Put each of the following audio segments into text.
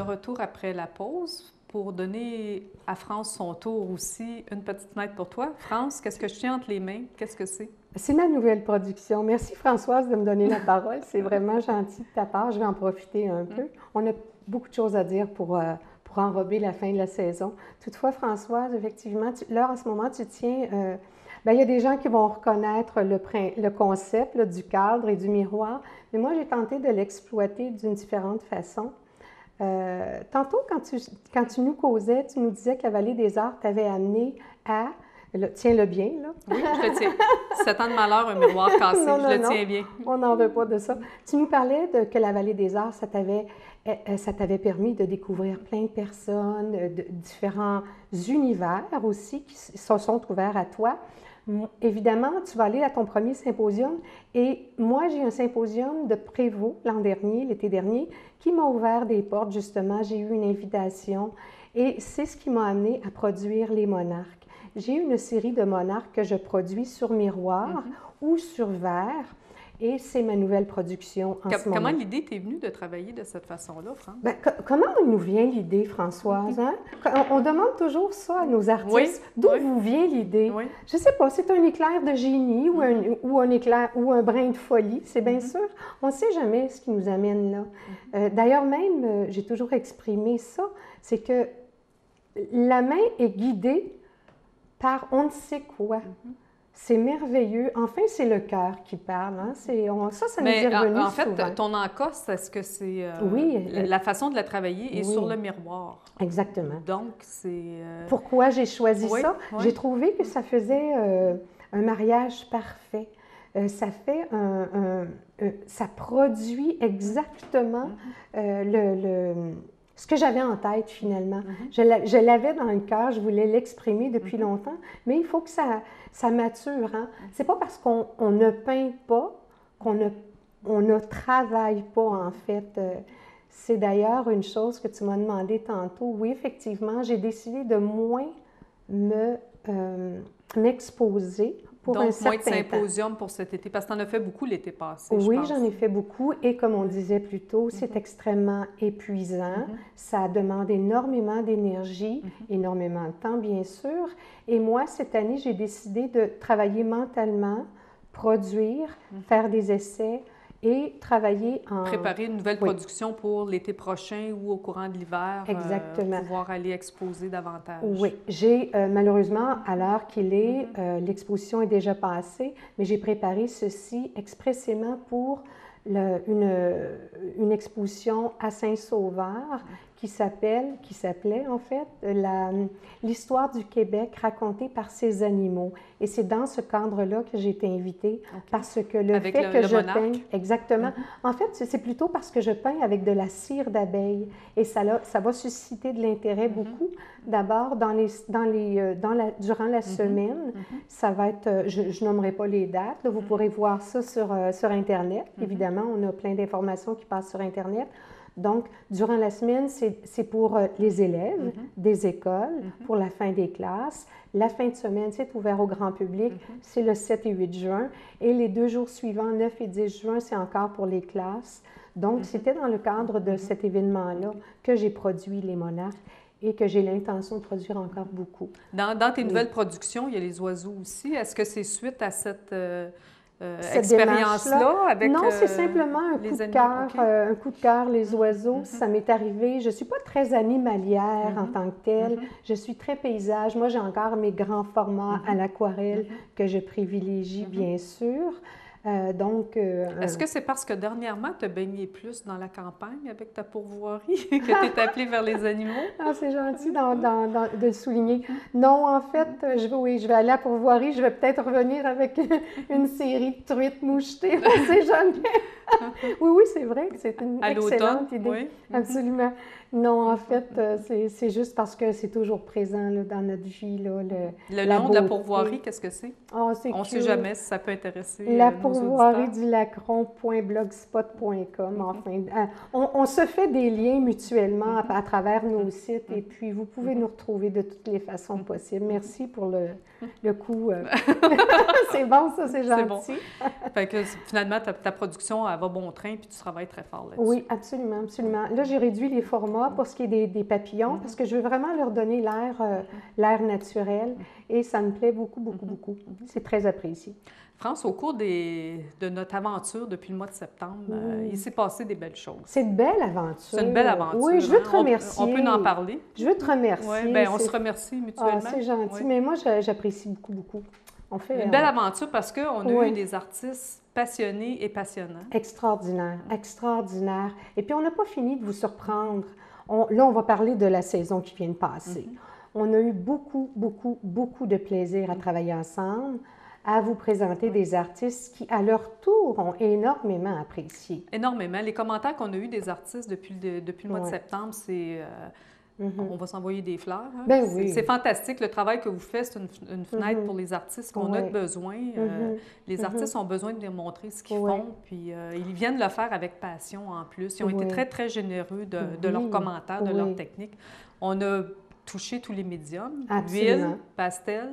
retour après la pause pour donner à France son tour aussi. Une petite note pour toi. France, qu'est-ce que je tiens entre les mains? Qu'est-ce que c'est? C'est ma nouvelle production. Merci Françoise de me donner la parole. C'est vraiment gentil de ta part. Je vais en profiter un peu. On a beaucoup de choses à dire pour enrober la fin de la saison. Toutefois, Françoise, effectivement, là, en ce moment, tu tiens... il y a des gens qui vont reconnaître le concept là, du cadre et du miroir, mais moi, j'ai tenté de l'exploiter d'une différente façon. Tantôt, quand tu nous causais, tu nous disais que la Vallée des Arts t'avait amené à... Tiens-le bien, là. Oui, je le tiens. 7 ans de malheur, un miroir cassé, non, je le tiens bien. On n'en veut pas de ça. Tu nous parlais que la Vallée des Arts, ça t'avait permis de découvrir plein de personnes, de différents univers aussi qui se sont ouverts à toi. Évidemment, tu vas aller à ton premier symposium et moi, j'ai un symposium de Prévost l'an dernier, l'été dernier, qui m'a ouvert des portes, justement. J'ai eu une invitation et c'est ce qui m'a amené à produire Les Monarques. J'ai une série de monarques que je produis sur miroir ou sur verre et c'est ma nouvelle production en ce moment. Comment l'idée t'est venue de travailler de cette façon-là, France? Comment nous vient l'idée, Françoise? Hein? On demande toujours ça à nos artistes. D'où vous vient l'idée? Oui. Je ne sais pas, c'est un éclair de génie ou un éclair ou un brin de folie, c'est bien sûr. On ne sait jamais ce qui nous amène là. D'ailleurs, même, j'ai toujours exprimé ça, c'est que la main est guidée par on ne sait quoi. C'est merveilleux. Enfin, c'est le cœur qui parle. Hein? Ça nous est revenu en fait, souvent. ton encosse, est-ce que c'est... oui. La façon de la travailler est sur le miroir. Exactement. Donc, c'est... Pourquoi j'ai choisi ça? Oui. J'ai trouvé que ça faisait un mariage parfait. Ça produit exactement ce que j'avais en tête, finalement. Je l'avais dans le cœur, je voulais l'exprimer depuis longtemps, mais il faut que ça mature. Hein? C'est pas parce qu'on ne peint pas qu'on ne travaille pas, en fait. C'est d'ailleurs une chose que tu m'as demandé tantôt. Oui, effectivement, j'ai décidé de moins m'exposer pour un certain temps. Donc, moins de symposiums pour cet été, parce que tu en as fait beaucoup l'été passé, Oui, je pense. j'en ai fait beaucoup et comme on disait plus tôt, c'est extrêmement épuisant. Ça demande énormément d'énergie, énormément de temps, bien sûr. Et moi, cette année, j'ai décidé de travailler mentalement, produire, faire des essais et travailler en... Préparer une nouvelle production pour l'été prochain ou au courant de l'hiver. Exactement. Pouvoir aller exposer davantage. Oui. J'ai, malheureusement, à l'heure qu'il est, l'exposition est déjà passée, mais j'ai préparé ceci expressément pour une exposition à Saint-Sauveur qui s'appelait en fait l'histoire du Québec racontée par ses animaux. Et c'est dans ce cadre-là que j'ai été invitée parce que le fait que je peins... Exactement. En fait, c'est plutôt parce que je peins avec de la cire d'abeille et ça va susciter de l'intérêt beaucoup. D'abord, durant la semaine, ça va être... Je nommerai pas les dates. Là, vous pourrez voir ça sur Internet. Évidemment, on a plein d'informations qui passent sur Internet. Donc, durant la semaine, c'est pour les élèves des écoles, pour la fin des classes. La fin de semaine, c'est ouvert au grand public, c'est le 7 et 8 juin. Et les 2 jours suivants, 9 et 10 juin, c'est encore pour les classes. Donc, c'était dans le cadre de cet événement-là que j'ai produit Les Monarques et que j'ai l'intention de produire encore beaucoup. Dans tes nouvelles productions, il y a les oiseaux aussi. Est-ce que c'est suite à cette expérience-là avec non, c'est simplement un coup de cœur, un coup de cœur, les oiseaux. Ça m'est arrivé. Je ne suis pas très animalière en tant que telle. Je suis très paysage. Moi, j'ai encore mes grands formats à l'aquarelle que je privilégie, bien sûr. Est-ce que c'est parce que dernièrement, tu as baigné plus dans la campagne avec ta pourvoirie que tu es appelée vers les animaux? Ah, c'est gentil de le souligner. Non, en fait, je vais aller à la pourvoirie. Je vais peut-être revenir avec une série de truites mouchetées. On ne sait jamais. Oui, c'est vrai que c'est une excellente idée. Oui. Absolument. Non, en fait, c'est juste parce que c'est toujours présent là, dans notre vie. Là, le nom de la pourvoirie, qu'est-ce que c'est? Oh, on ne sait jamais si ça peut intéresser La nos pourvoirie auditeurs. du Lacron.blogspot.com. Enfin, on se fait des liens mutuellement à travers nos sites et puis vous pouvez nous retrouver de toutes les façons possibles. Merci pour le coût. C'est bon, ça, c'est gentil. C'est bon. Fait que finalement, ta production, elle va bon train, puis tu travailles très fort là-dessus. Oui, absolument, absolument. Là, j'ai réduit les formats pour ce qui est des papillons, parce que je veux vraiment leur donner l'air naturel, et ça me plaît beaucoup, beaucoup, beaucoup. C'est très apprécié. France, au cours de notre aventure depuis le mois de septembre, il s'est passé des belles choses. C'est une belle aventure. C'est une belle aventure. Oui, je veux te remercier. On peut en parler. Je veux te remercier. Oui, bien, on se remercie mutuellement. Ah, c'est gentil, mais moi, j'apprécie beaucoup, beaucoup. On fait une belle aventure parce qu'on a eu des artistes passionnés et passionnants. Extraordinaire, extraordinaire. Et puis, on n'a pas fini de vous surprendre. Là, on va parler de la saison qui vient de passer. On a eu beaucoup, beaucoup, beaucoup de plaisir à travailler ensemble, à vous présenter des artistes qui, à leur tour, ont énormément apprécié. Énormément. Les commentaires qu'on a eus des artistes depuis le mois de septembre, c'est... On va s'envoyer des fleurs. Hein? Ben oui. C'est fantastique. Le travail que vous faites, c'est une fenêtre pour les artistes qu'on a besoin. Les artistes ont besoin de démontrer ce qu'ils font, puis ils viennent le faire avec passion en plus. Ils ont été très, très généreux de leurs commentaires, de leurs techniques. On a touché tous les médiums. Huile, pastel,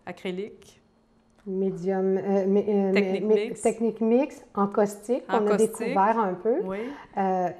acrylique. Médium, technique mixte, en caustique, on a découvert un peu. Oui.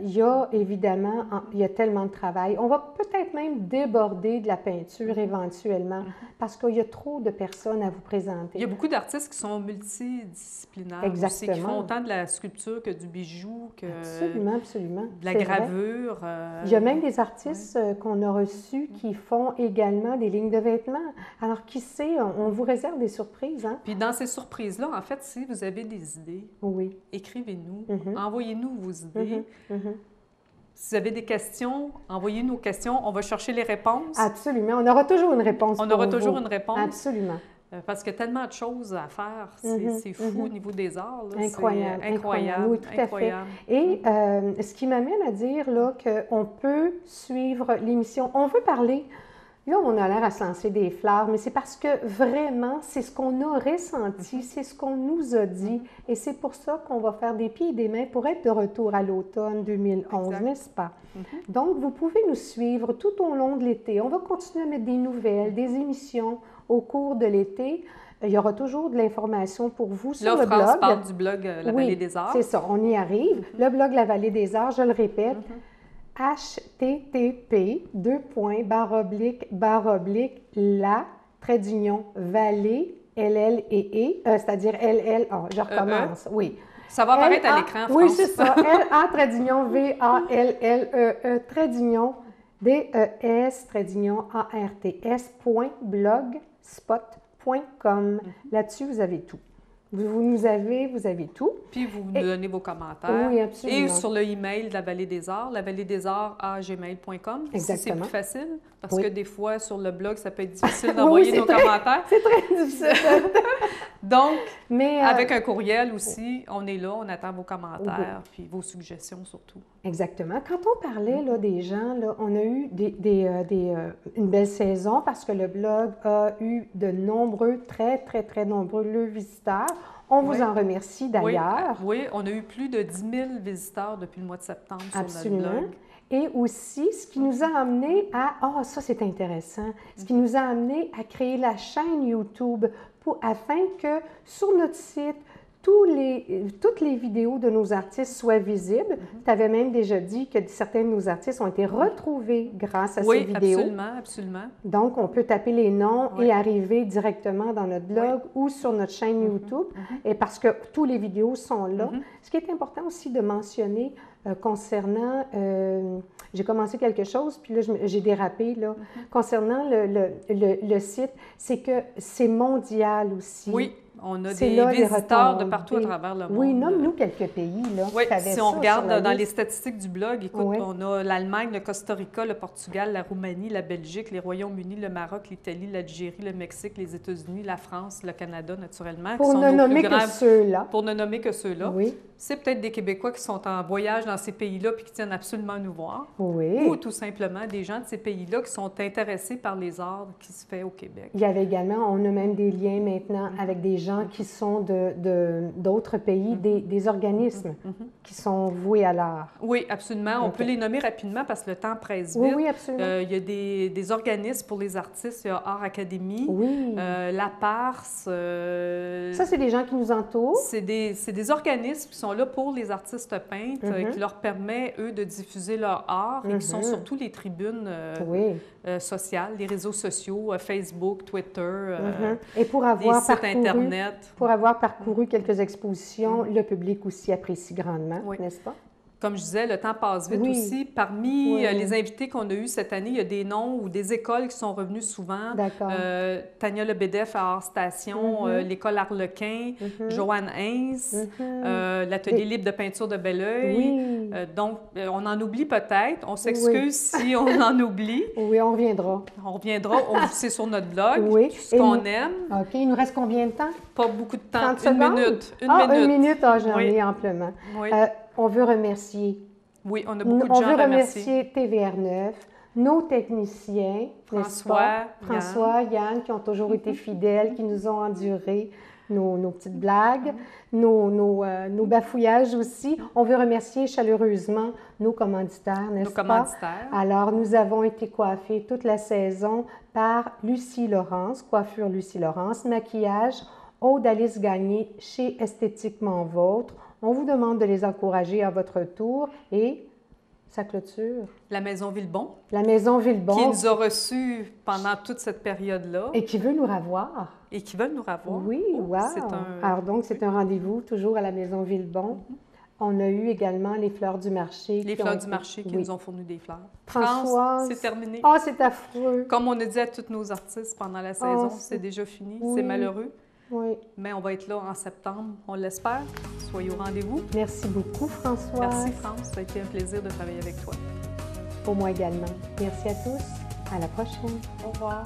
Il y a évidemment, il y a tellement de travail. On va peut-être même déborder de la peinture éventuellement, parce qu'il y a trop de personnes à vous présenter. Il y a beaucoup d'artistes qui sont multidisciplinaires aussi, qui font autant de la sculpture que du bijou, que absolument, absolument. De la gravure. Il y a même des artistes qu'on a reçus qui font également des lignes de vêtements. Alors, qui sait, on vous réserve des surprises, hein? Puis dans ces surprises-là, en fait, si vous avez des idées, écrivez-nous, envoyez-nous vos idées. Si vous avez des questions, envoyez-nous nos questions. On va chercher les réponses. Absolument. On aura toujours une réponse On aura toujours une réponse. Absolument. Parce qu'il y a tellement de choses à faire. C'est fou au niveau des arts. Là. Incroyable. Incroyable. Oui, tout à fait. Et ce qui m'amène à dire là, qu'on peut suivre l'émission. On veut parler... Là, on a l'air à se lancer des fleurs, mais c'est parce que vraiment, c'est ce qu'on a ressenti, c'est ce qu'on nous a dit. Et c'est pour ça qu'on va faire des pieds et des mains pour être de retour à l'automne 2011, n'est-ce pas? Donc, vous pouvez nous suivre tout au long de l'été. On va continuer à mettre des nouvelles, des émissions au cours de l'été. Il y aura toujours de l'information pour vous sur le blog. Là, France parle du blog La Vallée des Arts. C'est ça, on y arrive. Le blog La Vallée des Arts, je le répète, http://la-vallée, LL et E, c'est-à-dire LL, je recommence, oui. Ça va apparaître à l'écran, France. Oui, c'est ça, LA-VALLE-des-ARTS.blogspot.com. Là-dessus, vous avez tout. Vous avez tout. Puis vous nous donnez vos commentaires. Oui, absolument. Et sur le email de la Vallée des Arts, lavalleedesarts@gmail.com. Exactement. Si c'est plus facile, parce que des fois, sur le blog, ça peut être difficile d'envoyer nos commentaires. C'est très difficile. Donc, avec un courriel aussi, on est là, on attend vos commentaires, puis vos suggestions surtout. Exactement. Quand on parlait là, des gens, là, on a eu une belle saison parce que le blog a eu de nombreux, très, très, très nombreux visiteurs. On vous en remercie d'ailleurs. Oui, on a eu plus de 10 000 visiteurs depuis le mois de septembre sur notre blog. Et aussi, ce qui nous a amené à... Ah, ça c'est intéressant. Ce qui nous a amené à créer la chaîne YouTube afin que sur notre site, toutes les vidéos de nos artistes soient visibles. Tu avais même déjà dit que certains de nos artistes ont été retrouvés grâce à ces vidéos. Oui, absolument, absolument. Donc, on peut taper les noms et arriver directement dans notre blog ou sur notre chaîne YouTube, et parce que tous les vidéos sont là. Ce qui est important aussi de mentionner concernant... j'ai commencé quelque chose, puis là, j'ai dérapé, là. Concernant le site, c'est que c'est mondial aussi. Oui. On a des visiteurs de partout à travers le monde. Oui, nomme-nous quelques pays. Là, oui, si on regarde dans les statistiques du blog, écoute, on a l'Allemagne, le Costa Rica, le Portugal, la Roumanie, la Belgique, les Royaumes-Unis, le Maroc, l'Italie, l'Algérie, le Mexique, les États-Unis, la France, le Canada, naturellement. Pour ne nommer que ceux-là. Pour ne nommer que ceux-là. Oui. C'est peut-être des Québécois qui sont en voyage dans ces pays-là puis qui tiennent absolument à nous voir. Oui. Ou tout simplement des gens de ces pays-là qui sont intéressés par les arts qui se fait au Québec. Il y avait également, on a même des liens maintenant avec des gens qui sont d'autres pays, des organismes qui sont voués à l'art. Oui, absolument. On peut les nommer rapidement parce que le temps presse vite. Oui, absolument. Il y a des organismes pour les artistes. Il y a Art Academy, La Parse. Ça, c'est des gens qui nous entourent. C'est des organismes qui sont là pour les artistes peintres, qui leur permet, eux, de diffuser leur art et qui sont sur toutes les tribunes sociales, les réseaux sociaux, Facebook, Twitter, et pour avoir sites Internet. Pour avoir parcouru quelques expositions, le public aussi apprécie grandement, n'est-ce pas? Comme je disais, le temps passe vite aussi. Parmi les invités qu'on a eus cette année, il y a des noms ou des écoles qui sont revenues souvent. D'accord. Tania Lebedef à Art Station, l'École Arlequin, Joanne Haynes, l'Atelier libre de peinture de Belleuil. Donc, on en oublie peut-être. On s'excuse si on en oublie. Oui, on reviendra. On reviendra. C'est sur notre blog, tout ce qu'on aime. OK. Il nous reste combien de temps? Pas beaucoup de temps. 30 secondes? Minute. Une minute. J'en ai amplement. Oui. On veut remercier. Oui, on a beaucoup de gens à remercier. TVR9, nos techniciens, François, Yann, qui ont toujours été fidèles, qui nous ont enduré nos petites blagues, nos bafouillages aussi. On veut remercier chaleureusement nos commanditaires, n'est-ce pas? Nos commanditaires. Alors, nous avons été coiffés toute la saison par Lucie Laurence, coiffure Lucie Laurence, maquillage Aude Alice Gagné chez Esthétiquement Vôtre. On vous demande de les encourager à votre tour et sa clôture. La Maison Villebon. La Maison Villebon. Qui nous a reçus pendant toute cette période-là. Et qui veut nous revoir. Et qui veulent nous revoir. Oui, wow. Alors donc, c'est un rendez-vous toujours à la Maison Villebon. On a eu également les Fleurs du Marché. Les Fleurs du Marché qui nous ont fourni des fleurs. Françoise. C'est terminé. Ah, c'est affreux. Comme on a dit à tous nos artistes pendant la saison, c'est déjà fini. C'est malheureux. Oui. Mais on va être là en septembre, on l'espère. Soyez au rendez-vous. Merci beaucoup, François. Merci, France. Ça a été un plaisir de travailler avec toi. Pour moi également. Merci à tous. À la prochaine. Au revoir.